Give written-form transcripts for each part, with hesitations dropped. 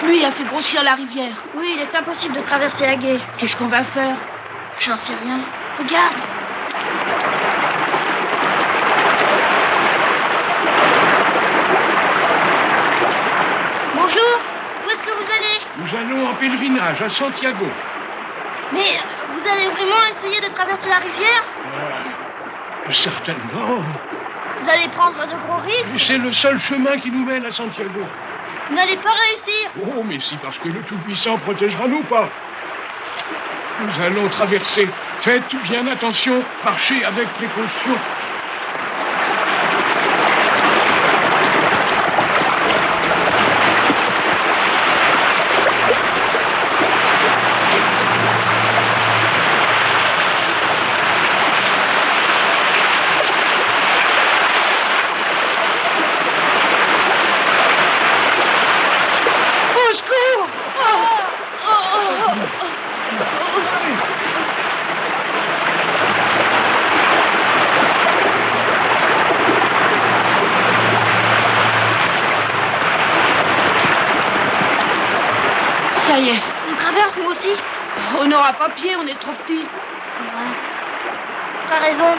pluie a fait grossir la rivière. Oui, il est impossible de traverser la Gaye. Qu'est-ce qu'on va faire? J'en sais rien. Regarde. Bonjour. Où est-ce que vous allez? Nous allons en pèlerinage à Santiago. Mais vous allez vraiment essayer de traverser la rivière? Certainement. Vous allez prendre de gros risques? C'est le seul chemin qui nous mène à Santiago. Vous n'allez pas réussir. Oh, mais si, parce que le Tout-Puissant protégera nous pas. Nous allons traverser. Faites bien attention. Marchez avec précaution. Ça y est. On traverse, nous aussi. On n'aura pas pied, on est trop petits. C'est vrai. T'as raison.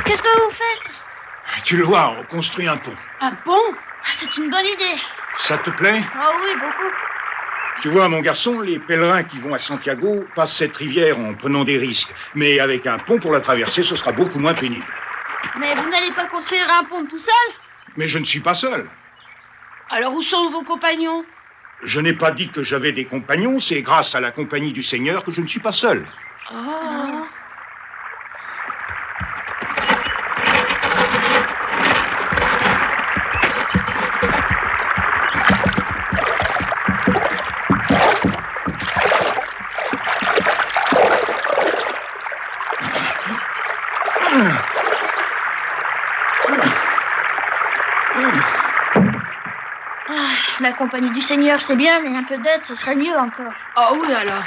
Qu'est-ce que vous faites? Tu le vois, on construit un pont. Un pont? C'est une bonne idée. Ça te plaît? Oh oui, beaucoup. Tu vois, mon garçon, les pèlerins qui vont à Santiago passent cette rivière en prenant des risques. Mais avec un pont pour la traverser, ce sera beaucoup moins pénible. Mais vous n'allez pas construire un pont tout seul? Mais je ne suis pas seul. Alors où sont vos compagnons? Je n'ai pas dit que j'avais des compagnons, c'est grâce à la compagnie du Seigneur que je ne suis pas seul. Oh. La compagnie du Seigneur, c'est bien, mais un peu d'aide, ce serait mieux encore. Ah oui, alors.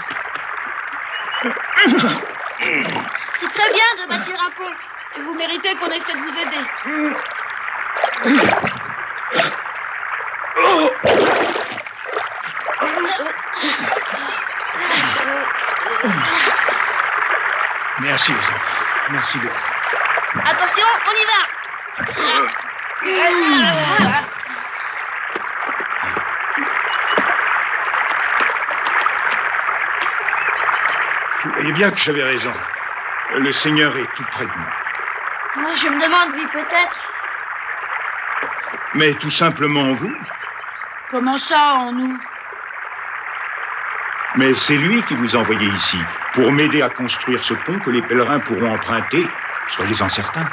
C'est très bien de bâtir un pont. Et vous méritez qu'on essaie de vous aider. Merci, les enfants. Merci beaucoup. Attention, on y va. Vous voyez bien que j'avais raison. Le Seigneur est tout près de moi. Moi, je me demande, lui, peut-être. Mais tout simplement en vous. Comment ça, en nous? Mais c'est lui qui vous a envoyé ici, pour m'aider à construire ce pont que les pèlerins pourront emprunter. Soyez-en certains.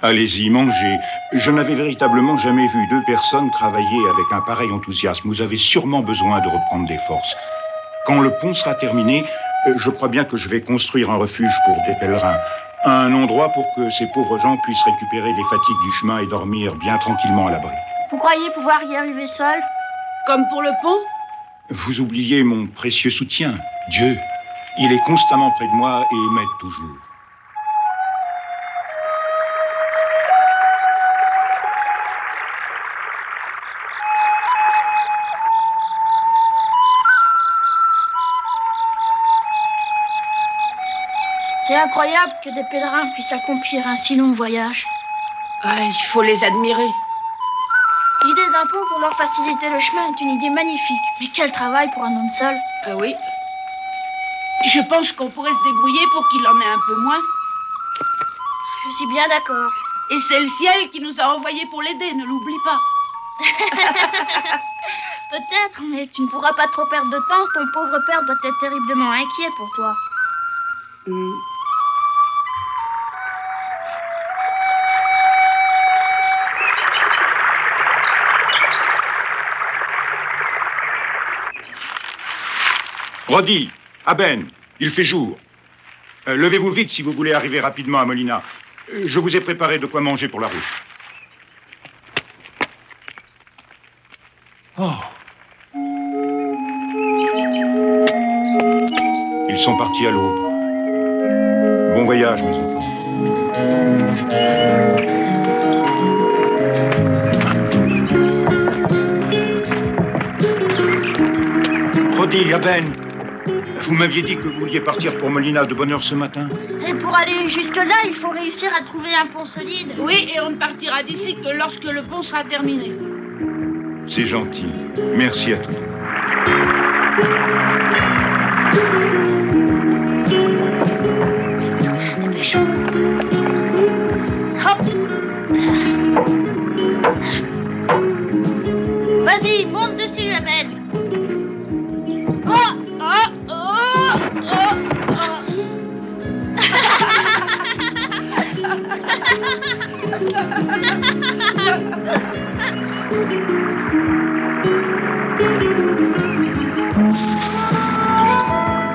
Allez-y, mangez. Je n'avais véritablement jamais vu deux personnes travailler avec un pareil enthousiasme. Vous avez sûrement besoin de reprendre des forces. Quand le pont sera terminé, je crois bien que je vais construire un refuge pour des pèlerins. Un endroit pour que ces pauvres gens puissent récupérer les fatigues du chemin et dormir bien tranquillement à l'abri. Vous croyez pouvoir y arriver seul? Comme pour le pont? Vous oubliez mon précieux soutien, Dieu. Il est constamment près de moi et m'aide toujours. C'est incroyable que des pèlerins puissent accomplir un si long voyage. Ah, il faut les admirer. L'idée d'un pont pour leur faciliter le chemin est une idée magnifique. Mais quel travail pour un homme seul. Ah oui. Je pense qu'on pourrait se débrouiller pour qu'il en ait un peu moins. Je suis bien d'accord. Et c'est le ciel qui nous a envoyés pour l'aider, ne l'oublie pas. Peut-être, mais tu ne pourras pas trop perdre de temps. Ton pauvre père doit être terriblement inquiet pour toi. Roddy, Aben, il fait jour. Levez-vous vite si vous voulez arriver rapidement à Molina. Je vous ai préparé de quoi manger pour la route. Oh. Ils sont partis à l'aube. Bon voyage, mes enfants. Roddy, Aben, vous m'aviez dit que vous vouliez partir pour Molina de bonne heure ce matin. Et pour aller jusque-là, il faut réussir à trouver un pont solide. Oui, et on ne partira d'ici que lorsque le pont sera terminé. C'est gentil. Merci à tous. Dépêchons. Hop. Vas-y, monte dessus, Abel. Oh, Oh, oh, oh, oh.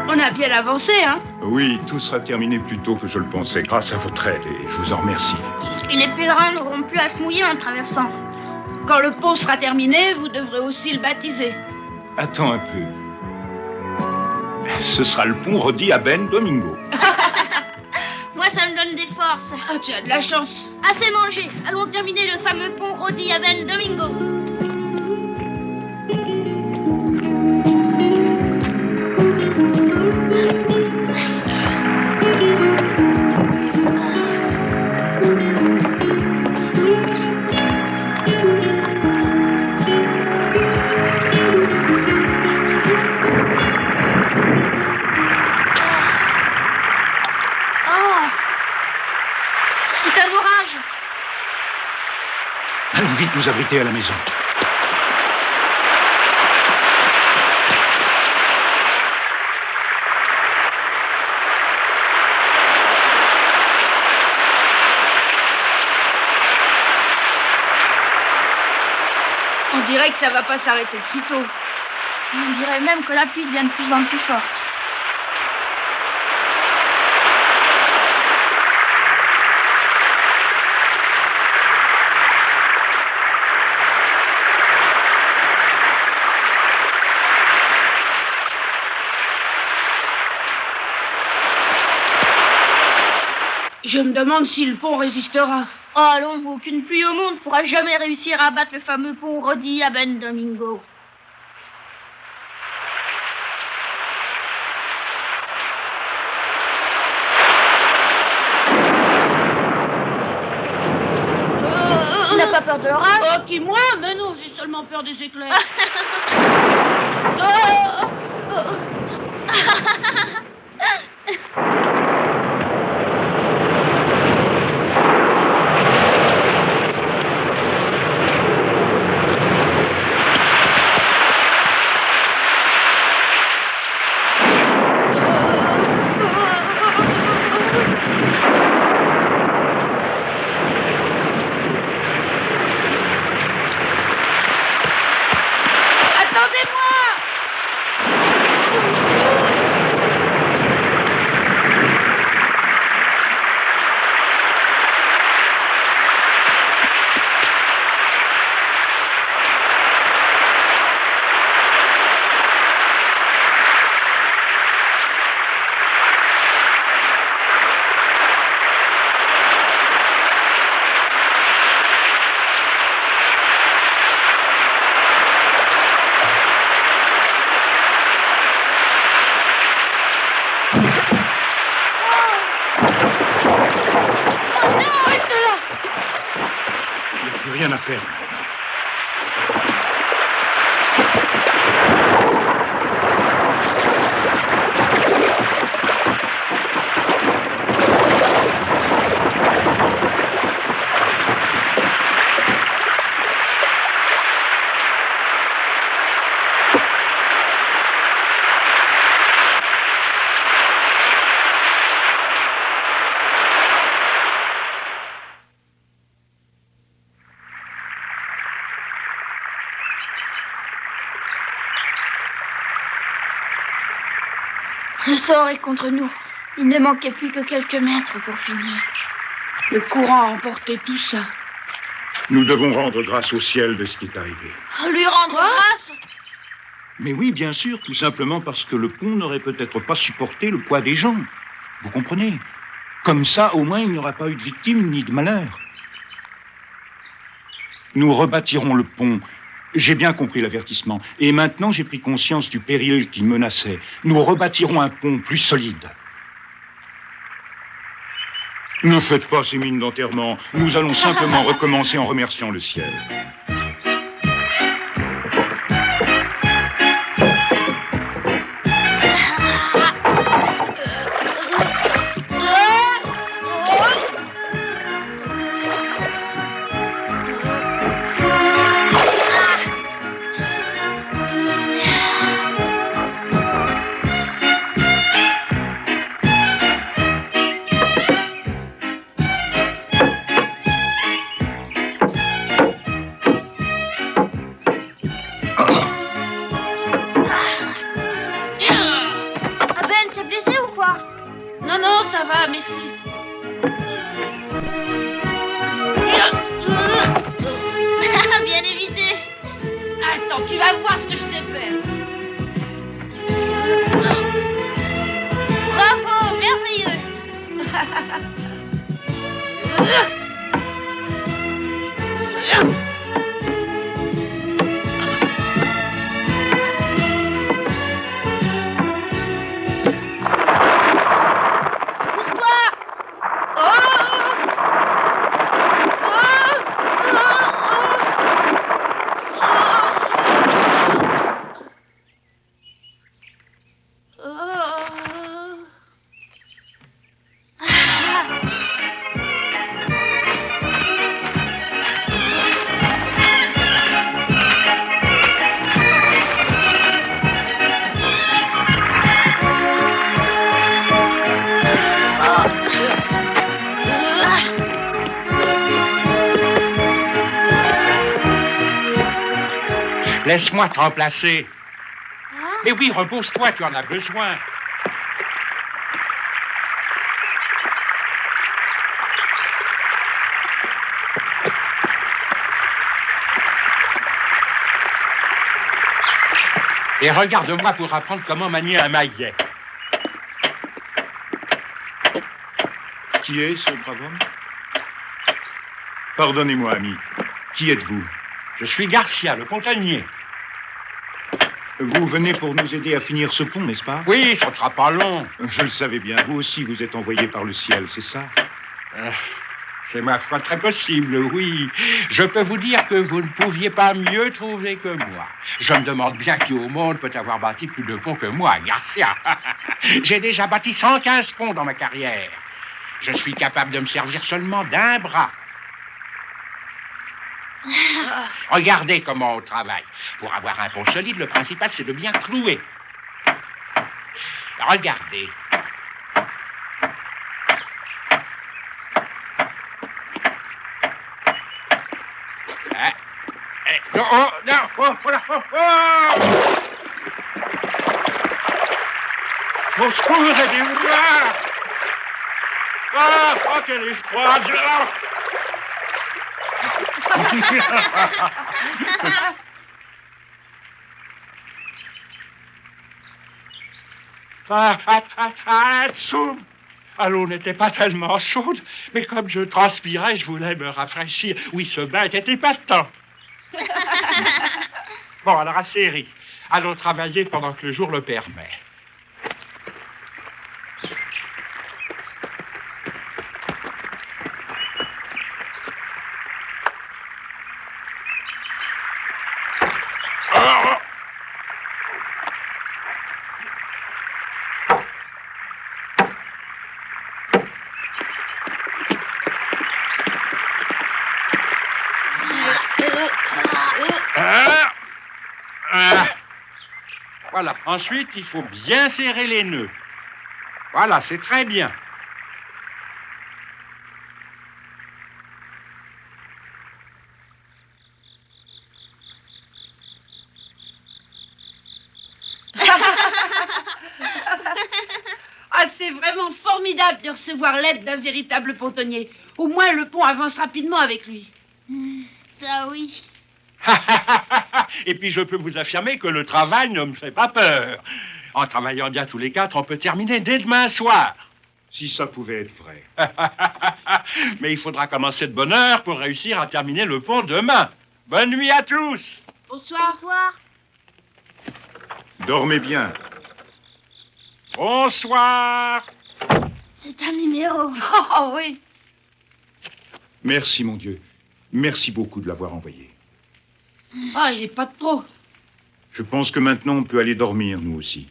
On a bien avancé, hein? Oui, tout sera terminé plus tôt que je le pensais, grâce à votre aide, et je vous en remercie. Et les pèlerins n'auront plus à se mouiller en traversant. Quand le pont sera terminé, vous devrez aussi le baptiser. Attends un peu. Ce sera le pont Roddy Aben Domingo. Moi, ça me donne des forces. Ah, tu as de la chance. Assez mangé. Allons terminer le fameux pont Roddy Aben Domingo. C'est un orage. Allons vite nous abriter à la maison. On dirait que ça va pas s'arrêter de sitôt. On dirait même que la pluie devient de plus en plus forte. Je me demande si le pont résistera. Oh, allons, aucune pluie au monde pourra jamais réussir à abattre le fameux pont Roddy Aben Domingo. Tu n'as pas peur de l'orage? Oh, qui moi? Mais non, j'ai seulement peur des éclairs. Oh, oh, oh. Il n'y a plus rien à faire maintenant. Le sort est contre nous. Il ne manquait plus que quelques mètres pour finir. Le courant a emporté tout ça. Nous devons rendre grâce au ciel de ce qui est arrivé. Lui rendre grâce? Mais oui, bien sûr, tout simplement parce que le pont n'aurait peut-être pas supporté le poids des gens. Vous comprenez? Comme ça, au moins, il n'y aura pas eu de victimes ni de malheur. Nous rebâtirons le pont. J'ai bien compris l'avertissement. Et maintenant, j'ai pris conscience du péril qui menaçait. Nous rebâtirons un pont plus solide. Ne faites pas ces mines d'enterrement. Nous allons simplement recommencer en remerciant le ciel. Ça va, merci. Bien évité. Attends, tu vas voir ce que je sais faire. Bravo, merveilleux. Laisse-moi te remplacer. Mais oui, repose-toi, tu en as besoin. Et regarde-moi pour apprendre comment manier un maillet. Qui est ce brave homme? Pardonnez-moi, ami. Qui êtes-vous? Je suis Garcia, le pontonnier. Vous venez pour nous aider à finir ce pont, n'est-ce pas? Oui, ça ne sera pas long. Je le savais bien. Vous aussi, vous êtes envoyé par le ciel, c'est ça? C'est ma foi très possible, oui. Je peux vous dire que vous ne pouviez pas mieux trouver que moi. Je me demande bien qui au monde peut avoir bâti plus de ponts que moi, Garcia. J'ai déjà bâti 115 ponts dans ma carrière. Je suis capable de me servir seulement d'un bras. Regardez comment on travaille. Pour avoir un pont solide, le principal, c'est de bien clouer. Regardez. Non, oh, non, oh, oh, oh, oh. Au secours, aidez-moi. Oh, quelle effroi. L'eau n'était pas tellement chaude, mais comme je transpirais, je voulais me rafraîchir. Oui, ce bain était épatant. Bon, alors assez ri. Allons travailler pendant que le jour le permet. Voilà. Ensuite, il faut bien serrer les nœuds. Voilà, c'est très bien. Ah, c'est vraiment formidable de recevoir l'aide d'un véritable pontonnier. Au moins, le pont avance rapidement avec lui. Ça oui. Et puis je peux vous affirmer que le travail ne me fait pas peur. En travaillant bien tous les 4, on peut terminer dès demain soir. Si ça pouvait être vrai. Mais il faudra commencer de bonne heure pour réussir à terminer le pont demain. Bonne nuit à tous. Bonsoir. Bonsoir. Dormez bien. Bonsoir. C'est un numéro. Oh, oui. Merci, mon Dieu. Merci beaucoup de l'avoir envoyé. Ah, il est pas de trop. Je pense que maintenant, on peut aller dormir, nous aussi.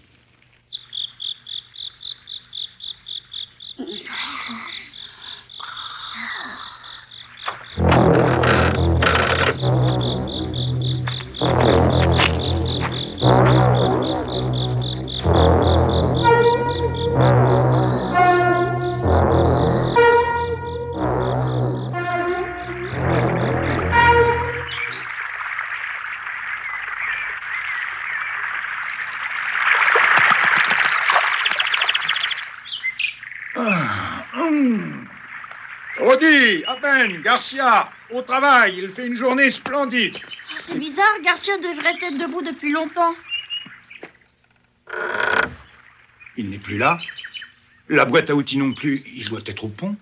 Rodi, Aben, Garcia, au travail, il fait une journée splendide. Ah, c'est bizarre, Garcia devrait être debout depuis longtemps. Il n'est plus là. La boîte à outils non plus. Il doit être au pont.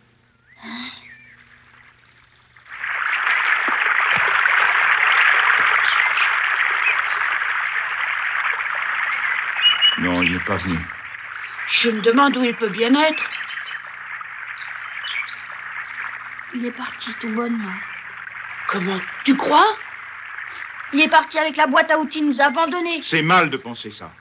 Non, il n'est pas venu. Je me demande où il peut bien être. Il est parti tout bonnement. Comment? Tu crois? Il est parti avec la boîte à outils, nous a abandonnés. C'est mal de penser ça.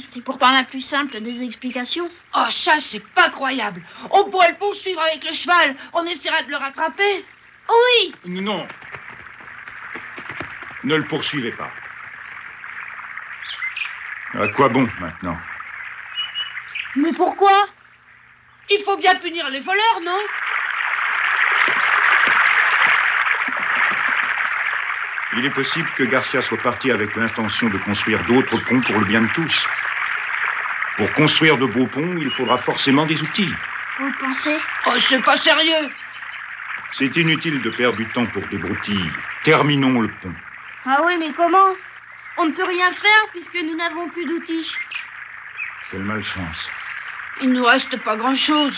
C'est pourtant la plus simple des explications. Oh, ça, c'est pas croyable. On pourrait le poursuivre avec le cheval. On essaiera de le rattraper. Oui. Non. Ne le poursuivez pas. À quoi bon, maintenant? Mais pourquoi? Il faut bien punir les voleurs, non? Il est possible que Garcia soit parti avec l'intention de construire d'autres ponts pour le bien de tous. Pour construire de beaux ponts, il faudra forcément des outils. Vous le pensez? Oh, c'est pas sérieux. C'est inutile de perdre du temps pour des broutilles. Terminons le pont. Ah oui, mais comment? On ne peut rien faire puisque nous n'avons plus d'outils. Quelle malchance. Il nous reste pas grand-chose.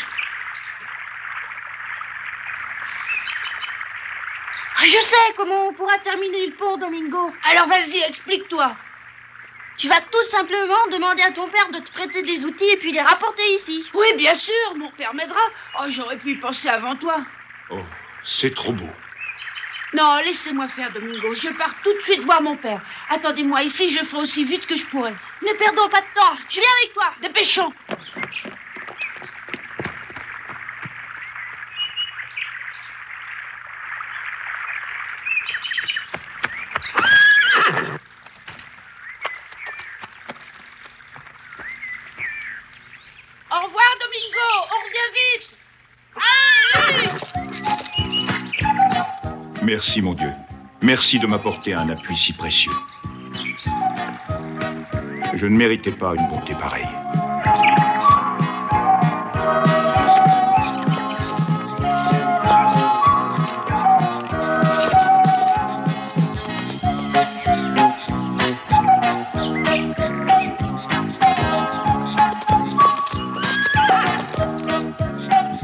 Je sais comment on pourra terminer le pont, Domingo. Alors vas-y, explique-toi. Tu vas tout simplement demander à ton père de te prêter des outils et puis les rapporter ici. Oui, bien sûr, mon père m'aidera. Oh, j'aurais pu y penser avant toi. Oh, c'est trop beau. Non, laissez-moi faire, Domingo. Je pars tout de suite voir mon père. Attendez-moi ici, je ferai aussi vite que je pourrai. Ne perdons pas de temps. Je viens avec toi. Dépêchons. Au revoir, Domingo. On revient vite. Merci, mon Dieu. Merci de m'apporter un appui si précieux. Je ne méritais pas une bonté pareille.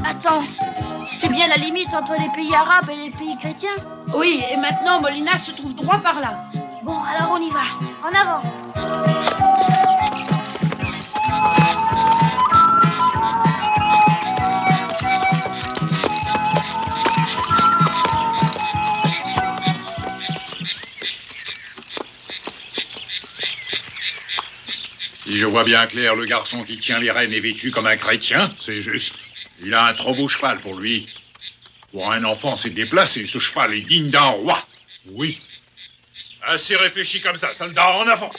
Attends. C'est bien la limite entre les pays arabes et les pays chrétiens. Oui, et maintenant, Molina se trouve droit par là. Bon, alors on y va. En avant. Si je vois bien clair, le garçon qui tient les rênes est vêtu comme un chrétien, c'est juste. Il a un trop beau cheval pour lui. Pour un enfant, c'est déplacé. Ce cheval est digne d'un roi. Oui. Assez réfléchi comme ça, soldat, en avant.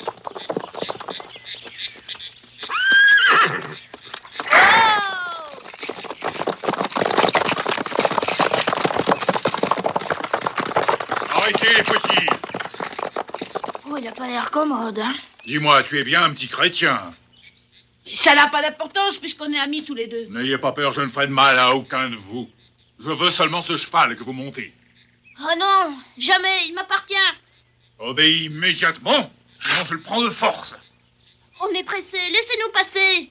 Arrêtez, les petits. Oh, il a pas l'air commode, hein. Dis-moi, tu es bien un petit chrétien. Ça n'a pas d'importance puisqu'on est amis tous les deux. N'ayez pas peur, je ne ferai de mal à aucun de vous. Je veux seulement ce cheval que vous montez. Oh non, jamais, il m'appartient. Obéis immédiatement, sinon je le prends de force. On est pressé, laissez-nous passer.